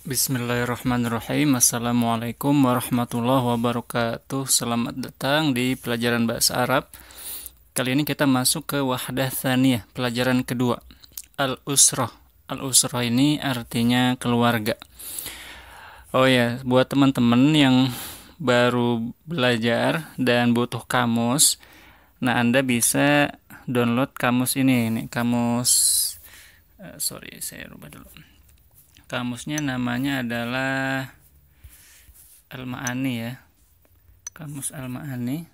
Bismillahirrahmanirrahim. Assalamualaikum warahmatullahi wabarakatuh. Selamat datang di pelajaran bahasa Arab. Kali ini kita masuk ke wahdah tsaniyah, pelajaran kedua. Al-usrah. Al-usrah ini artinya keluarga. Oh ya, buat teman-teman yang baru belajar dan butuh kamus, nah Anda bisa download kamus ini kamus saya rubah dulu. Kamusnya namanya adalah Al-Ma'ani ya. Kamus Al-Ma'ani.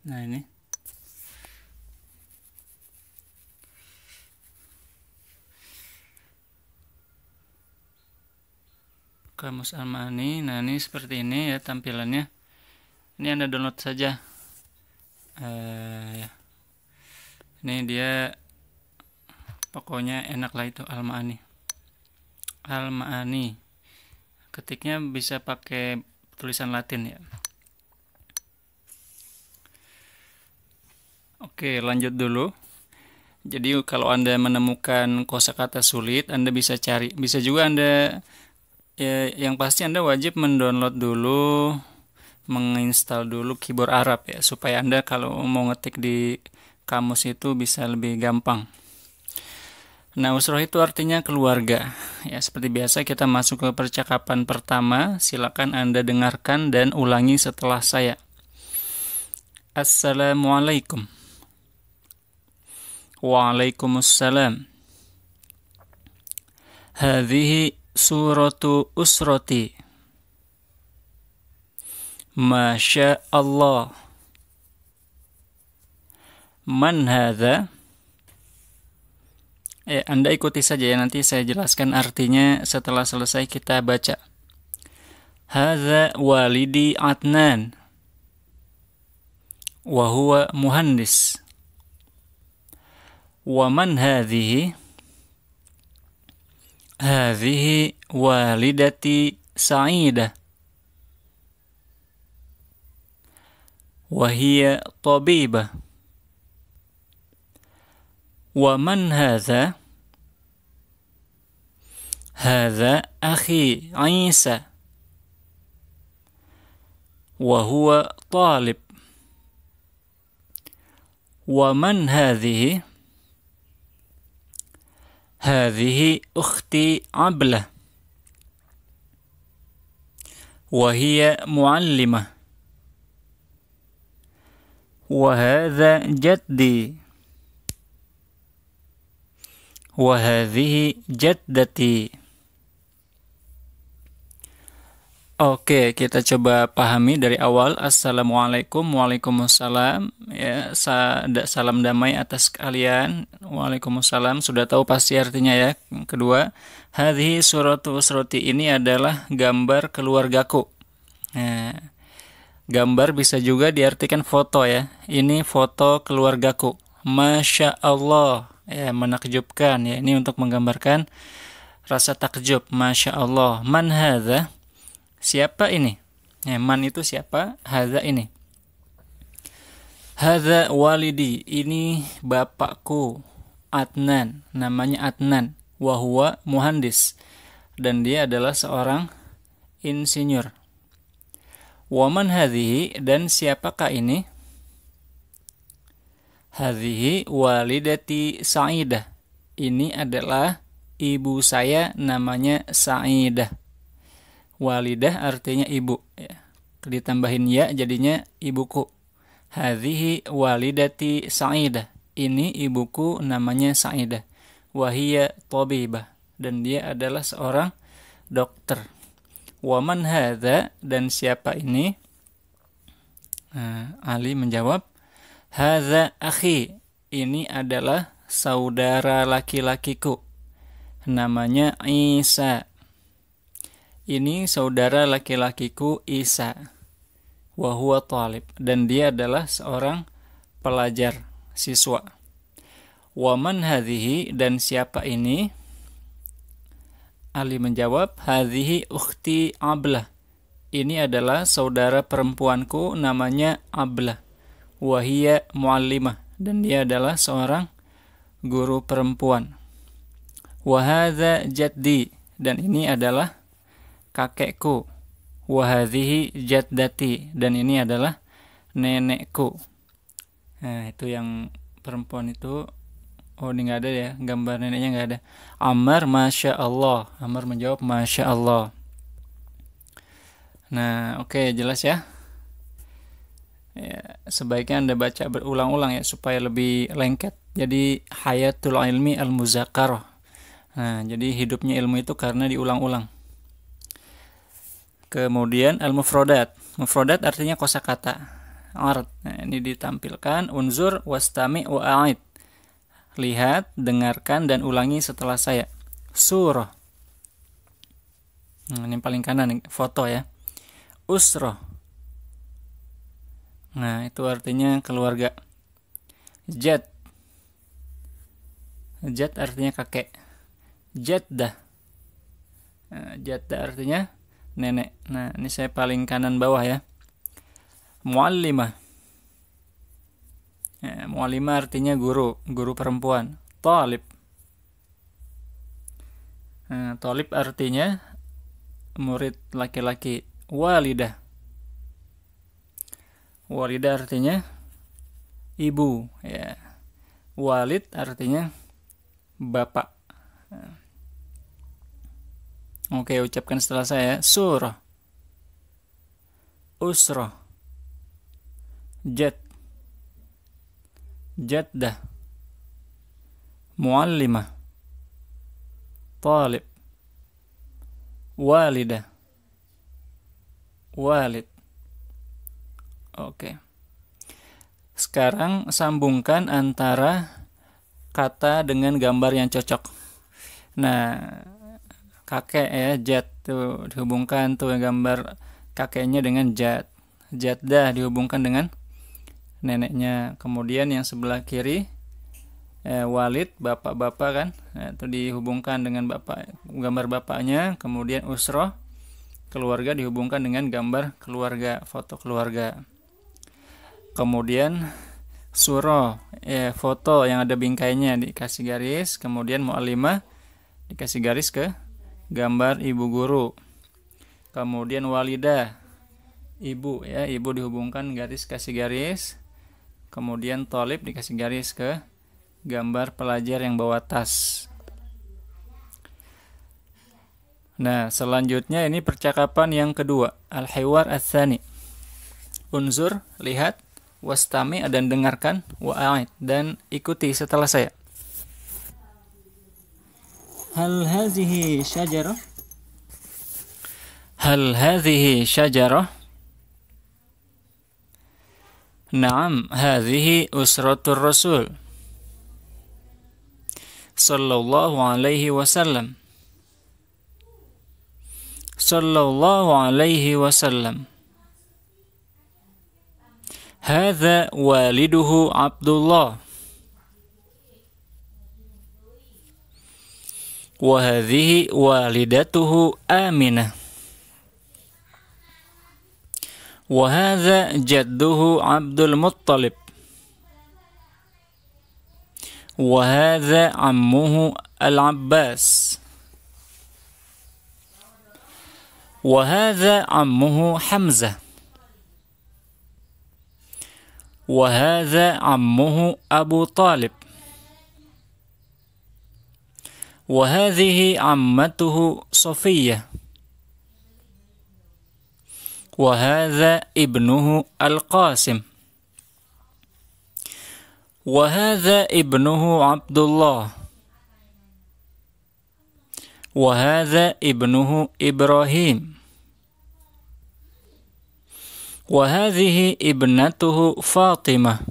Nah ini. Kamus Al-Ma'ani. Nah ini seperti ini ya tampilannya. Ini Anda download saja. Ya. Ini dia. Pokoknya enak lah itu Al-Ma'ani. Al-Ma'ani. Ketiknya bisa pakai tulisan Latin ya. Oke, lanjut dulu. Jadi kalau Anda menemukan kosakata sulit, Anda bisa cari. Bisa juga Anda yang pasti Anda wajib mendownload dulu, menginstal dulu keyboard Arab ya, supaya Anda kalau mau ngetik di kamus itu bisa lebih gampang. Nah, usrah itu artinya keluarga. Ya, seperti biasa kita masuk ke percakapan pertama. Silakan Anda dengarkan dan ulangi setelah saya. Assalamualaikum. Waalaikumsalam. Hadhihi suratu usrati. Masya Allah. Man hadha? Anda ikuti saja ya, nanti saya jelaskan artinya setelah selesai kita baca. Hadza walidi Adnan wa huwa muhandis. Wa man hadhihi? Hadhihi walidati Sa'idah. Wa hiya tabibah. Wa man hadha? Hadha akhi Isa. Wa huwa talib. Wa man hadhihi? Hadhihi ukhti Ablah. Wa hiya muallimah. Wa hadha jaddi. Wa hadhihi jaddati. Oke, kita coba pahami dari awal. Assalamualaikum, waalaikumsalam. Ya, salam damai atas kalian. Waalaikumsalam. Sudah tahu pasti artinya ya. Kedua, hadhihi suratu usrati, ini adalah gambar keluargaku. Nah, gambar bisa juga diartikan foto ya. Ini foto keluargaku. Masya Allah. Ya, menakjubkan ya. Ini untuk menggambarkan rasa takjub. Masya Allah. Man hadha? Siapa ini? Ya, man itu siapa? Hadza ini. Hadza walidi, ini bapakku. Adnan, namanya Adnan. Wa huwa muhandis, dan dia adalah seorang insinyur. Wa man hadhihi, dan siapakah ini? Hadhihi walidati Sa'idah. Ini adalah ibu saya, namanya Sa'idah. Walidah artinya ibu ya. Ditambahin ya jadinya ibuku. Hadhihi walidati Sa'idah. Ini ibuku namanya Sa'idah. Wahia tabibah, dan dia adalah seorang dokter. Waman hadza, dan siapa ini? Ali menjawab, hadza akhi, ini adalah saudara laki-lakiku, namanya Isa. Ini saudara laki-lakiku Isa. Wa huwa talib, dan dia adalah seorang pelajar, siswa. Wa man hadhihi, dan siapa ini? Ali menjawab, hadhihi ukhti Ablah. Ini adalah saudara perempuanku, namanya Ablah. Wahia muallimah, dan dia adalah seorang guru perempuan. Wa hadza jaddi, dan ini adalah kakekku. Wa hadhihi jaddati, dan ini adalah nenekku. Nah, itu yang perempuan itu. Oh, ini nggak ada ya, gambar neneknya nggak ada. Ammar, masya Allah. Ammar menjawab masya Allah. Nah, oke, jelas ya. Ya, sebaiknya Anda baca berulang-ulang ya supaya lebih lengket. Jadi hayatul ilmi al-muzakarah. Nah, jadi hidupnya ilmu itu karena diulang-ulang. Kemudian al-mufrodat. Mufrodat artinya kosakata. Art. Nah, ini ditampilkan unzur wastami wa'aid. Lihat, dengarkan, dan ulangi setelah saya. Surah. Nah, ini paling kanan, foto ya. Usroh. Nah, itu artinya keluarga. Jad. Jad artinya kakek. Jaddah. Nah, jaddah artinya nenek. Nah, ini saya paling kanan bawah ya. Muallimah. Ya, muallimah artinya guru, guru perempuan. Talib. Nah, talib artinya murid laki-laki. Walidah. Walidah artinya ibu. Ya. Walid artinya bapak. Nah. Oke, ucapkan setelah saya. Surah. Usrah. Jad. Jaddah. Muallimah. Talib. Walidah. Walid. Oke. Sekarang sambungkan antara kata dengan gambar yang cocok. Nah, kakek ya, jad tuh dihubungkan tuh gambar kakeknya dengan jad. Jaddah dihubungkan dengan neneknya. Kemudian yang sebelah kiri walid, bapak-bapak kan, itu dihubungkan dengan bapak, gambar bapaknya. Kemudian usroh, keluarga, dihubungkan dengan gambar keluarga, foto keluarga. Kemudian surah, foto yang ada bingkainya dikasih garis. Kemudian muallimah dikasih garis ke gambar ibu guru. Kemudian walidah, ibu ya, ibu dihubungkan garis, kasih garis. Kemudian thalib dikasih garis ke gambar pelajar yang bawa tas. Nah, selanjutnya ini percakapan yang kedua, al-hiwar ats-tsani. Unzur, lihat, wastami, dan dengarkan, wa'aid, dan ikuti setelah saya. Hal hadhihi syajarah? Hal hadhihi syajarah? Naam, hadhihi usratur rasul sallallahu alaihi wasallam. Sallallahu alaihi wasallam. Hadza waliduhu Abdullah. Wa hadhihi walidatuhu Aminah. Wa hadza jadduhu Abdul Muttalib. Wa hadza ammuhu Al-Abbas. Wa hadza ammuhu Hamzah. Wa hadza ammuhu Abu Talib. Wa hadhihi ammatuhu Safiyah. Wa hadza ibnuhu Al-Qasim. Wa hadza ibnuhu Abdullah. Wa hadza ibnuhu Ibrahim. Wa hadhihi ibnatuhu Fatimah.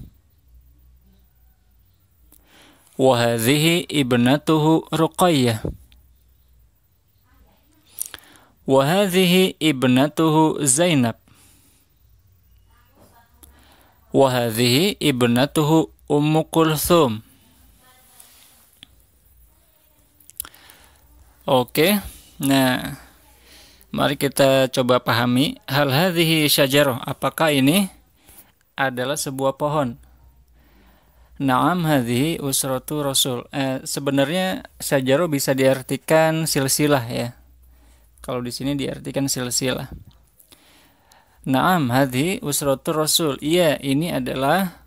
Wa hadhihi ibnatuhu Ruqayyah. Wa hadhihi ibnatuhu Zainab. Wa hadhihi ibnatuhu Ummu Kulthum. Oke, nah mari kita coba pahami. Hal hadhihi syajarah, apakah ini adalah sebuah pohon? Naam hadhihi usratu rasul. Sebenarnya syajaro bisa diartikan silsilah ya. Kalau di sini diartikan silsilah. Naam hadhihi usratu rasul. Iya, ini adalah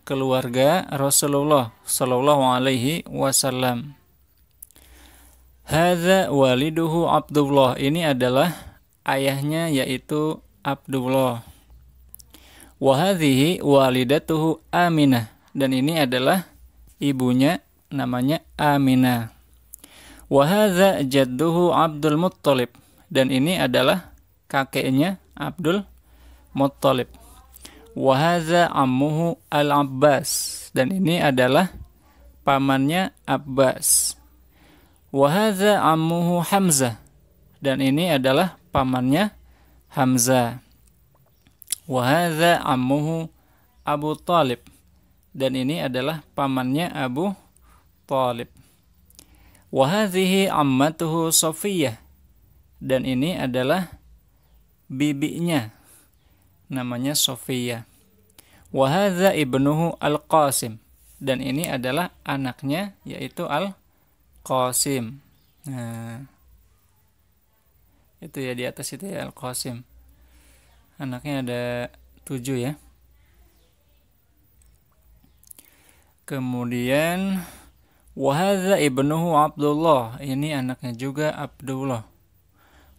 keluarga Rasulullah sallallahu alaihi wasallam. Hadza waliduhu Abdullah. Ini adalah ayahnya yaitu Abdullah. Wa hadhihi walidatuhu Aminah. Dan ini adalah ibunya namanya Aminah. Wa hadza jadduhu Abdul Muttalib. Dan ini adalah kakeknya Abdul Muttalib. Wa hadza ammuhu Al-Abbas. Dan ini adalah pamannya Abbas. Wa hadza ammuhu Hamzah. Dan ini adalah pamannya Hamzah. Wa hadza ammuhu Abu Talib. Dan ini adalah pamannya Abu Talib. Wa hadhihi ammatuhu Safiyah. Dan ini adalah bibinya namanya Safiyah. Wa hadza ibnuhu Al-Qasim. Dan ini adalah anaknya yaitu Al-Qasim. Nah, itu ya di atas itu ya Al-Qasim. Anaknya ada 7 ya. Kemudian wa hadza ibnuhu Abdullah. Ini anaknya juga Abdullah.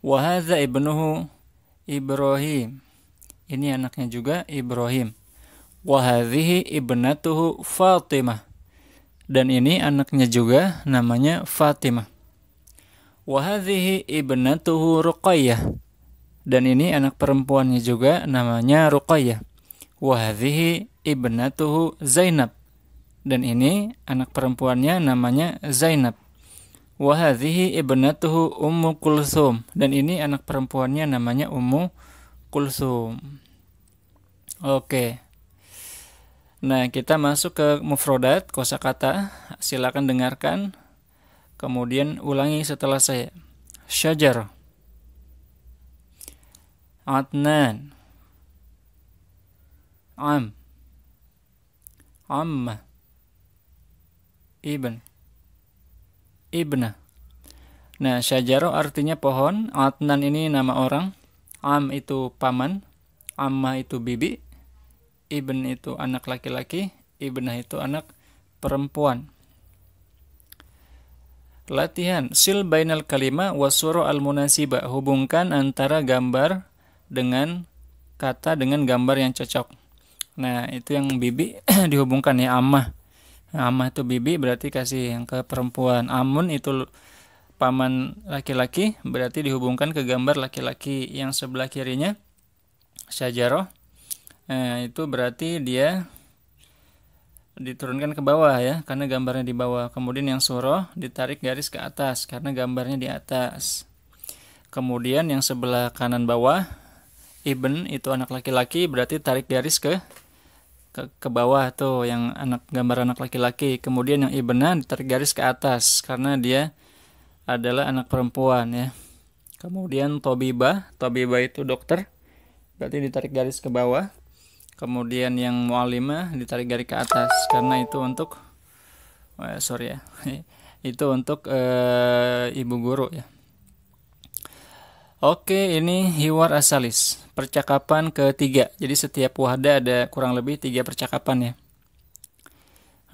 Wa hadza ibnuhu Ibrahim. Ini anaknya juga Ibrahim. Wa hadhihi ibnatuhu Fatimah. Dan ini anaknya juga namanya Fatimah. Wa hadhihi ibnatuhu Ruqayyah. Dan ini anak perempuannya juga namanya Ruqayyah. Wa hadhihi ibnatuhu Zainab. Dan ini anak perempuannya namanya Zainab. Wa hadhihi ibnatuhu Ummu Kulthum. Dan ini anak perempuannya namanya Ummu Kulthum. Oke. Nah, kita masuk ke mufradat kosakata. Silakan dengarkan. Kemudian ulangi setelah saya. Syajar, Adnan, Am, Amma, Ibn, Ibna. Nah, syajaro artinya pohon, Adnan ini nama orang, Am itu paman, Amma itu bibi, Ibn itu anak laki-laki, Ibnah itu anak perempuan. Latihan, sil bainal kalima wasuro al-munasiba. Hubungkan antara gambar dengan kata dengan gambar yang cocok. Nah, itu yang bibi dihubungkan ya, Ammah. Ammah itu bibi berarti kasih yang ke perempuan. Amun itu paman laki-laki berarti dihubungkan ke gambar laki-laki yang sebelah kirinya. Syajaroh itu berarti dia diturunkan ke bawah ya karena gambarnya di bawah. Kemudian yang surah ditarik garis ke atas karena gambarnya di atas. Kemudian yang sebelah kanan bawah Ibn itu anak laki-laki berarti tarik garis ke bawah tuh yang gambar anak laki-laki. Kemudian yang Ibnah ditarik garis ke atas karena dia adalah anak perempuan ya. Kemudian Tobibah itu dokter berarti ditarik garis ke bawah. Kemudian yang Mu'allimah ditarik garis ke atas karena itu untuk itu untuk ibu guru ya. Oke, ini hiwar asalis, percakapan ketiga. Jadi setiap wahda ada kurang lebih 3 percakapan ya.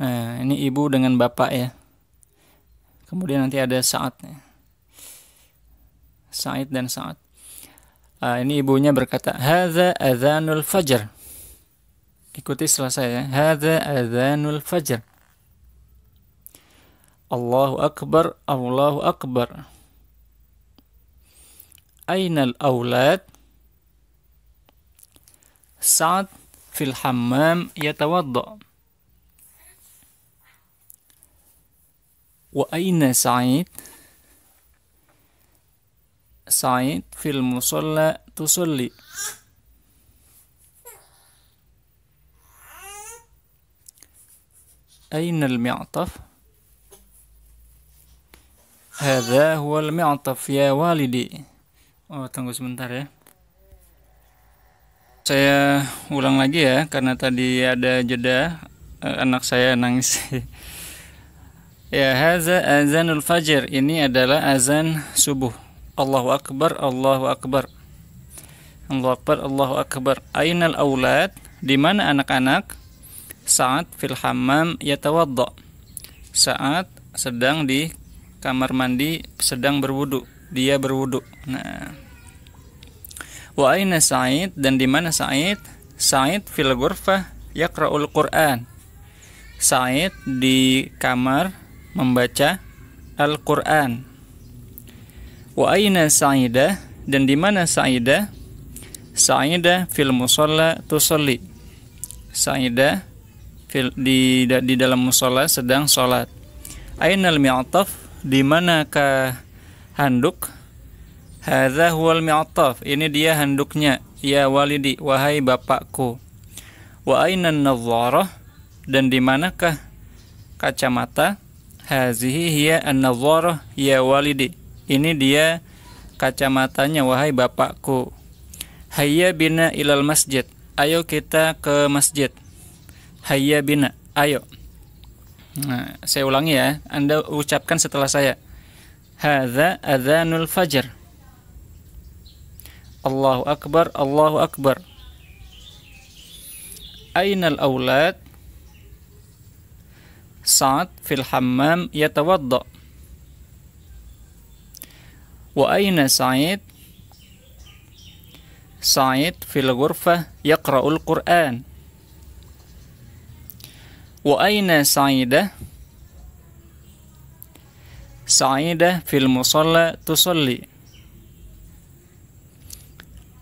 Nah, ini ibu dengan bapak ya. Kemudian nanti ada Sa'ad ya. Sa'id dan Sa'ad. Ini ibunya berkata, "Hadza adzanul fajr." Ikuti setelah saya. Hadza adzanul fajr. Allahu akbar, Allahu akbar. Ainal aulad? Sa'ad fil hammam yatawadda. Wa aina Sa'id? Sa'id fil musalla tusalli. Aina al-mi'taf? Hadha huwa al-mi'taf ya walidi. Oh, tunggu sebentar ya. Saya ulang lagi ya, karena tadi ada jeda Anak saya nangis. Ya, haza azanul fajr. Ini adalah azan subuh. Allahu akbar, Allahu akbar. Allahu akbar, Allahu akbar. Ainal aulad? Di mana anak-anak? Saat fil hammam yatawadda. Saat sedang di kamar mandi, sedang berwudu. Dia berwudu. Nah. Wa aina Sa'id? Dan di mana Sa'id? Sa'id fil ghurfah yaqra'ul Qur'an. Sa'id di kamar membaca Al-Qur'an. Wa aina Sa'idah? Dan di mana Sa'idah? Sa'idah fil musalla tusalli. Sa'idah di dalam musalla sedang salat. Ainal mi'taf? Di manakah handuk? Hadza huwal mi'taf. Ini dia handuknya. Ya walidi, wahai bapakku. Wa ainan nadharah? Dan di manakah kacamata? Hazihi hiya an-nadharah ya walidi. Ini dia kacamatanya, wahai bapakku. Hayya bina ilal masjid. Ayo kita ke masjid. Hayya bina, ayo. Nah, saya ulangi ya. Anda ucapkan setelah saya. Hadza adzanul fajr. Allahu akbar, Allahu akbar. Ainal aulad? Sa'ad fil hammam yatawadda. Wa aina Sa'id? Sa'id fil ghurfah yaqra'ul Qur'an. Wa aina Sa'idah? Sa'idah fil musalla tusalli.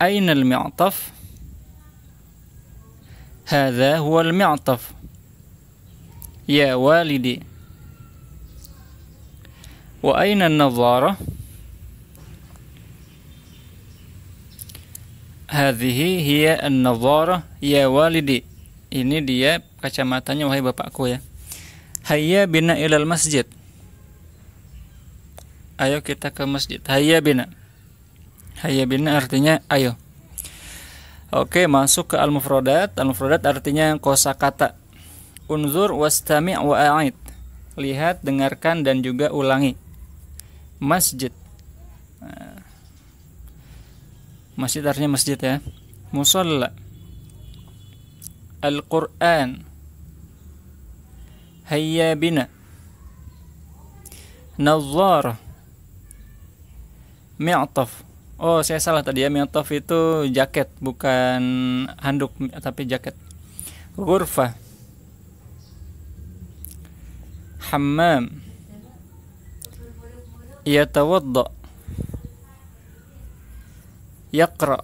Aina al-mi'taf? Hadza huwa al-mi'taf. Ya walidi. Wa aina an-nadharah? Hadhihi hiya an-nadharah ya walidi. Ini dia kacamatanya, wahai bapakku ya. Hayya bina ilal masjid. Ayo kita ke masjid. Hayya bina. Hayya bina artinya ayo. Oke, masuk ke al-mufradat. Al-mufradat artinya kosakata. Unzur wastami' wa a'id. Lihat, dengarkan dan juga ulangi. Masjid. Masjid artinya masjid ya. Musalla. Al-Qur'an. Hayya bina. Nadharah. Mi'taf. Oh, saya salah tadi ya. Mi'taf itu jaket, bukan handuk tapi jaket. Ghurfah. Hammam. Yatawadda. Yaqra.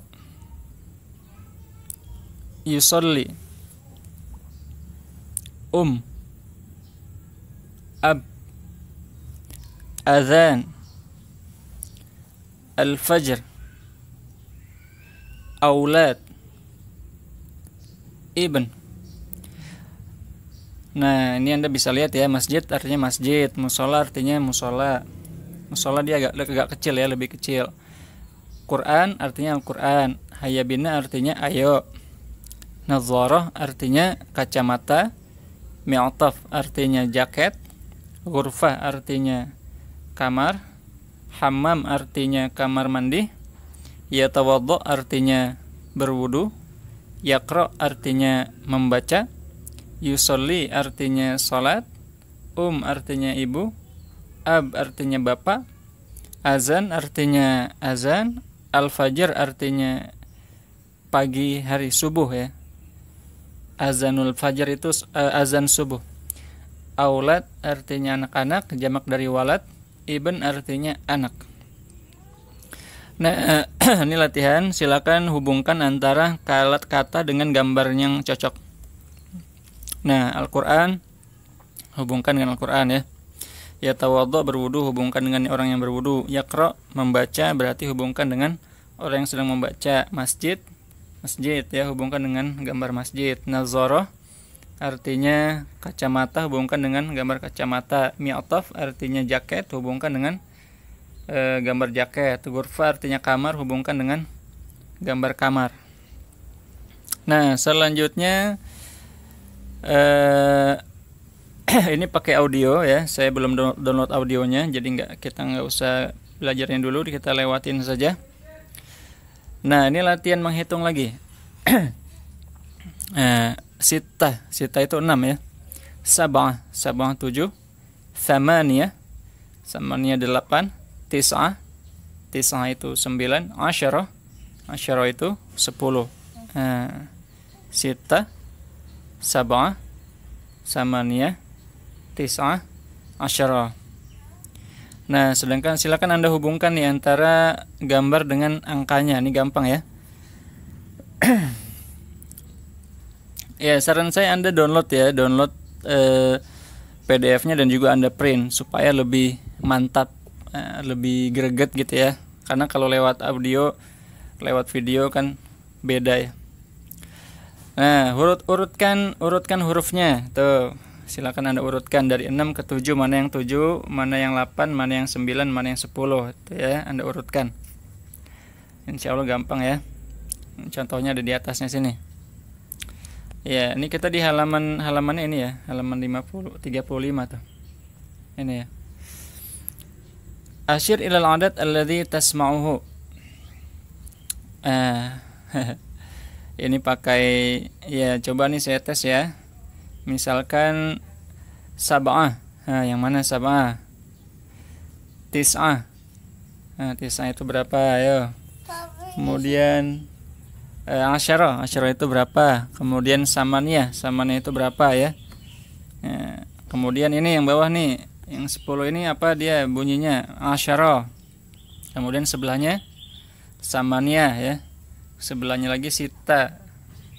Yusalli. Ab. Adhan. Al-fajr. Aulad. Ibn. Nah, ini Anda bisa lihat ya, masjid artinya masjid, musola artinya musola. Musola dia agak kecil ya, lebih kecil. Quran artinya Al-Quran. Hayya bina artinya ayo. Nadharah artinya kacamata. Mi'taf artinya jaket. Ghurfah artinya kamar. Hammam artinya kamar mandi. Yatawadda artinya berwudu. Yaqra artinya membaca. Yusolli artinya salat. Artinya ibu. Ab artinya bapak. Azan artinya azan. Al-fajr artinya pagi hari, subuh ya. Azanul fajr itu azan subuh. Aulad artinya anak-anak, jamak dari walad. Ibn artinya anak. Nah, ini latihan. Silakan hubungkan antara kata dengan gambar yang cocok. Nah, Al-Quran hubungkan dengan Al-Quran ya. Yatawadda berwudu, hubungkan dengan orang yang berwudu. Yaqra membaca, berarti hubungkan dengan orang yang sedang membaca. Masjid, masjid ya, hubungkan dengan gambar masjid. Nazarah artinya kacamata, hubungkan dengan gambar kacamata. Mi'taf artinya jaket, hubungkan dengan gambar jaket. Ghurfah artinya kamar, hubungkan dengan gambar kamar. Nah, selanjutnya Eh ini pakai audio ya. Saya belum download audionya, jadi kita nggak usah belajarnya dulu, kita lewatin saja. Nah, ini latihan menghitung lagi. Sita itu 6 ya. Sab'ah 7. Thamaniyah 8. Tis'ah itu 9. Asyarah itu 10. Sita, sab'ah, samaniyah, tis'ah, asyarah. Nah, silakan Anda hubungkan nih antara gambar dengan angkanya. Ini gampang ya. Ya, saran saya Anda download PDF-nya dan juga Anda print supaya lebih mantap, lebih greget gitu ya. Karena kalau lewat audio, lewat video kan beda ya. Nah, urutkan hurufnya. Tuh, silakan Anda urutkan dari 6 ke 7, mana yang 7, mana yang 8, mana yang 9, mana yang 10. Itu ya, Anda urutkan. Insya Allah gampang ya. Contohnya ada di atasnya sini. Ya, ini kita di halamannya ini ya, halaman 35 tuh. Ini ya. Asyir ilal adad alladhi tasma'uhu. Ini pakai ya, coba nih saya tes ya. Misalkan sab'ah. Nah, yang mana sab'ah? Tis'ah. Nah, tis'ah itu berapa? Ayo. Kemudian asyarah itu berapa? Kemudian samaniyah itu berapa ya? Nah, kemudian ini yang bawah nih, yang 10 ini apa dia bunyinya? Asyarah. Kemudian sebelahnya samaniyah ya. Sebelahnya lagi sita,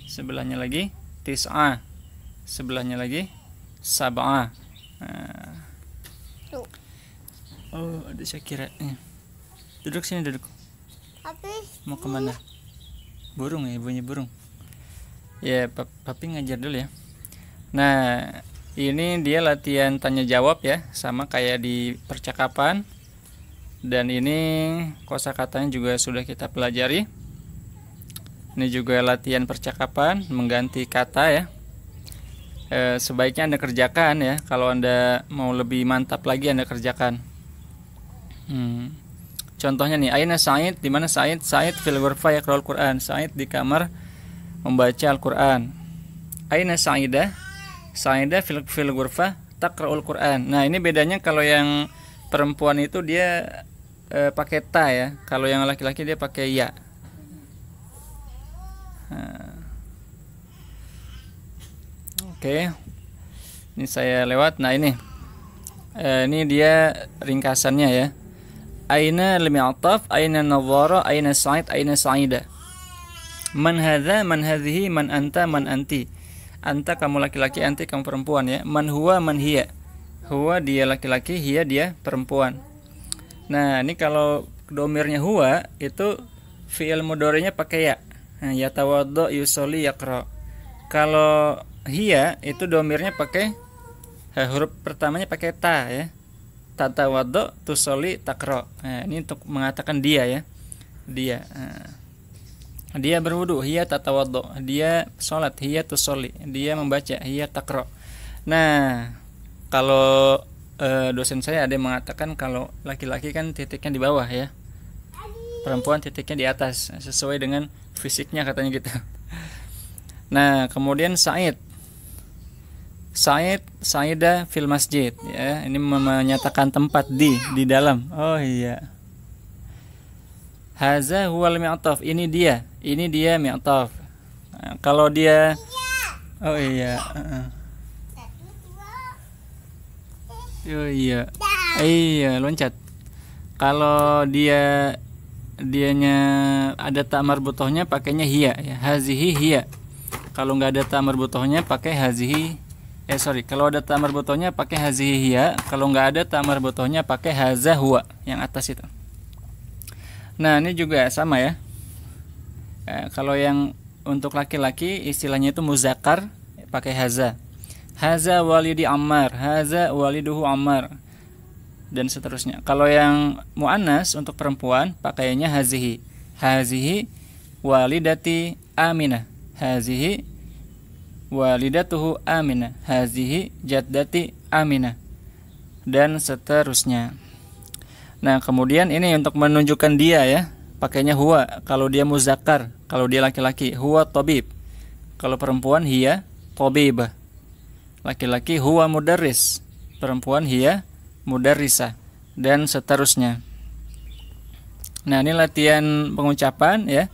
sebelahnya lagi tis'ah, sebelahnya lagi sab'ah. Nah. Oh, ada Syakira. Duduk sini, duduk. Mau kemana? Burung ya, bunyi burung. Ya, papi ngajar dulu ya. Nah, ini dia latihan tanya jawab ya, sama kayak di percakapan. Dan ini kosakatanya juga sudah kita pelajari. Ini juga latihan percakapan, mengganti kata ya. Sebaiknya Anda kerjakan ya. Kalau Anda mau lebih mantap lagi, Anda kerjakan. Contohnya nih, Aina Sa'id, di mana Sa'id? Sa'id fil ghurfah yaqra'ul Qur'an. Sa'id di kamar membaca Al-Qur'an. Aina Sa'idah? Sa'idah fil ghurfah taqra'ul Qur'an. Nah, ini bedanya kalau yang perempuan itu dia pakai ta ya. Kalau yang laki-laki dia pakai ya. Oke. Ini saya lewat. Nah, ini dia ringkasannya ya. Aina al-mi'taf, aina an-nadhara, aina Sa'id, aina Sa'ida. Man hadza, man hadhihi, man anta, man anti. Anta kamu laki-laki, anti kamu perempuan ya. Man huwa, man hiya. Huwa dia laki-laki, hiya dia perempuan. Nah, ini kalau domirnya huwa itu fi'il mudhari'nya pakai ya. Nah, yatawaddo, yusolli, yaqra. Kalau hiya itu domirnya pakai huruf pertamanya pakai ta ya. Tatawaddo, tusolli, takra. Nah, ini untuk mengatakan dia ya. Dia. Dia berwudu, hiya tatawaddo. Dia sholat, hiya tusolli. Dia membaca, hiya takra. Nah, kalau dosen saya ada yang mengatakan kalau laki-laki kan titiknya di bawah ya. Perempuan titiknya di atas, sesuai dengan fisiknya katanya gitu. Nah, kemudian Sa'idah fil masjid ya. Ini menyatakan tempat di dalam. Oh iya. Haza huwal mi'taf. Ini dia mi'taf. Nah, kalau dia oh iya. Oh iya. Iya, loncat. Kalau dianya ada ta marbutohnya pakainya hiya ya. Hazihi hiya. Kalau nggak ada ta marbutohnya pakai hazihi. Kalau ada ta marbutohnya pakai hazihi hiya. Kalau nggak ada ta marbutohnya pakai haza huwa yang atas itu. Nah, ini juga sama ya. Kalau yang untuk laki-laki istilahnya itu muzakkar pakai haza. Haza walidi Ammar, haza waliduhu Ammar, dan seterusnya. Kalau yang muannas untuk perempuan pakainya hazihi walidati Aminah, hazihi walidatuhu Aminah, hazihi jaddati Aminah, dan seterusnya. Nah, kemudian ini untuk menunjukkan dia ya, pakainya huwa. Kalau dia muzakkar, kalau dia laki-laki, huwa tabib. Kalau perempuan, hiya tabibah. Laki-laki huwa mudarris, perempuan hiya mudarrisah, dan seterusnya. Nah, ini latihan pengucapan ya.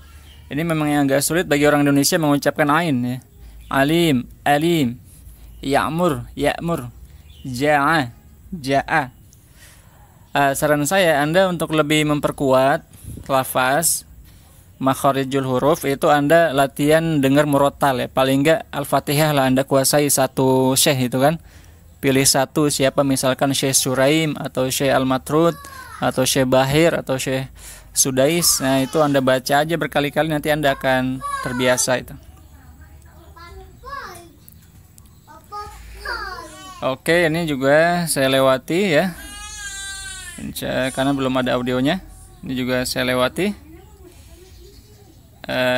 Ini memang yang agak sulit bagi orang Indonesia mengucapkan ain ya. Alim, alim, ya'mur, ya'mur, ja'a, ja'a. Saran saya Anda untuk lebih memperkuat lafaz makharijul huruf itu Anda latihan dengar murotal ya. Paling enggak Al-Fatihah lah Anda kuasai satu syekh itu kan. Pilih satu, siapa misalkan Syekh Suraim atau Syekh Al-Matrud atau Syekh Bahir atau Syekh Sudais. Nah, itu Anda baca aja berkali-kali, nanti Anda akan terbiasa itu. Oke, ini juga saya lewati ya. Karena belum ada audionya. Ini juga saya lewati.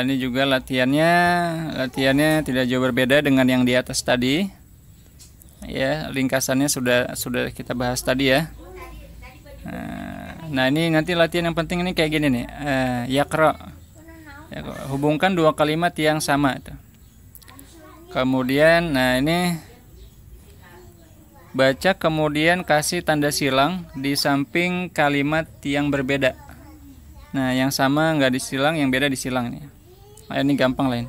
Ini juga latihannya tidak jauh berbeda dengan yang di atas tadi. Ya, ringkasannya sudah kita bahas tadi ya. Nah, ini nanti latihan yang penting ini kayak gini nih. Yaqra. Ya, hubungkan dua kalimat yang sama itu. Kemudian, nah ini baca kemudian kasih tanda silang di samping kalimat yang berbeda. Nah, yang sama nggak disilang, yang beda disilang nih. Nah, ini gampang lain.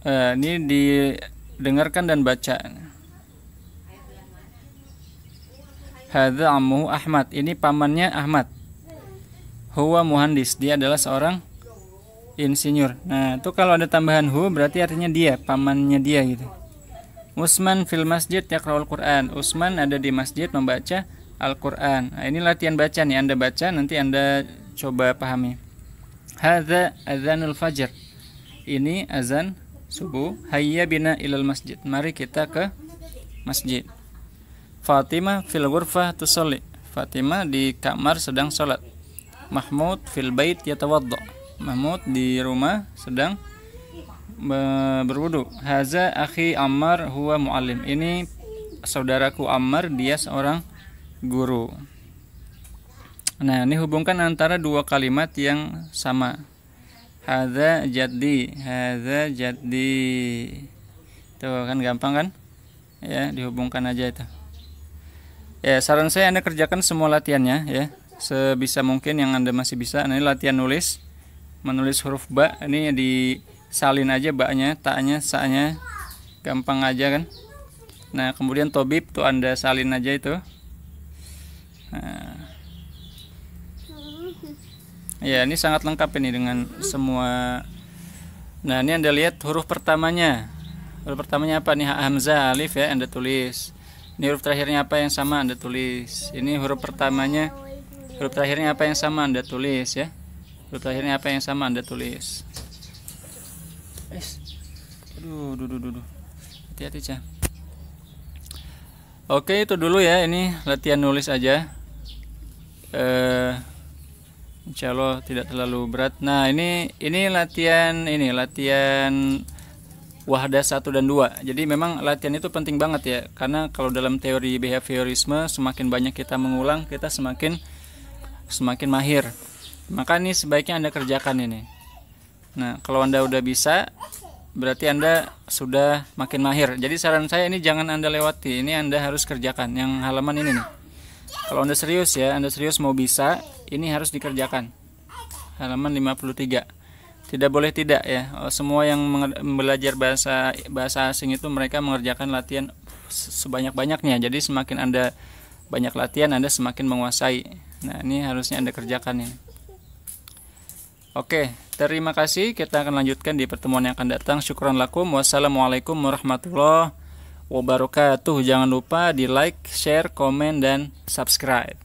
Ini didengarkan dan baca. Hadza ammuhu Ahmad. Ini pamannya Ahmad. Huwa muhandis. Dia adalah seorang insinyur. Nah, itu kalau ada tambahan hu berarti artinya dia, pamannya dia gitu. Usman fil masjid yaqra'ul Qur'an. Usman ada di masjid membaca Al-Qur'an. Nah, ini latihan baca nih, Anda baca nanti Anda coba pahami. Hadza adzanul fajr. Ini azan subuh. Hayya bina ilal masjid. Mari kita ke masjid. Fatimah fil ghurfah tusalli. Fatimah di kamar sedang salat. Mahmud fil bait yatawadda. Mahmud di rumah sedang berwudu. Haza akhi Ammar huwa muallim. Ini saudaraku Ammar, dia seorang guru. Nah, ini hubungkan antara dua kalimat yang sama. Haza jaddi, haza jaddi. Tuh kan gampang kan? Ya, dihubungkan aja itu. Ya, saran saya Anda kerjakan semua latihannya ya. Sebisa mungkin yang Anda masih bisa. Nah, ini latihan nulis. Menulis huruf ba, ini disalin aja ba-nya, ta-nya, sa-nya, gampang aja kan. Nah, kemudian tobib tuh Anda salin aja itu. Nah. Ya, ini sangat lengkap ini dengan semua. Nah, ini Anda lihat huruf pertamanya. Huruf pertamanya apa nih? Hamzah, alif ya, Anda tulis. Ini huruf terakhirnya apa yang sama, Anda tulis. Ini huruf pertamanya, huruf terakhirnya apa yang sama, Anda tulis ya. Huruf terakhirnya apa yang sama, Anda tulis. Aduh. Hati-hati, Cah. Oke, itu dulu ya. Ini latihan nulis aja. Insya Allah tidak terlalu berat. Nah, ini latihan wahdah 1 dan 2. Jadi memang latihan itu penting banget ya. Karena kalau dalam teori behaviorisme, semakin banyak kita mengulang, kita semakin mahir. Maka ini sebaiknya Anda kerjakan ini. Nah, kalau Anda udah bisa, berarti Anda sudah makin mahir. Jadi saran saya ini jangan Anda lewati. Ini Anda harus kerjakan. Yang halaman ini nih. Kalau Anda serius ya, Anda serius mau bisa, ini harus dikerjakan. Halaman 53. Tidak boleh tidak ya. Semua yang belajar bahasa asing itu mereka mengerjakan latihan sebanyak-banyaknya. Jadi semakin Anda banyak latihan, Anda semakin menguasai. Nah, ini harusnya Anda kerjakan ini. Oke, terima kasih. Kita akan lanjutkan di pertemuan yang akan datang. Syukran lakum. Wassalamualaikum warahmatullahi wabarakatuh. Jangan lupa di like, share, komen, dan subscribe.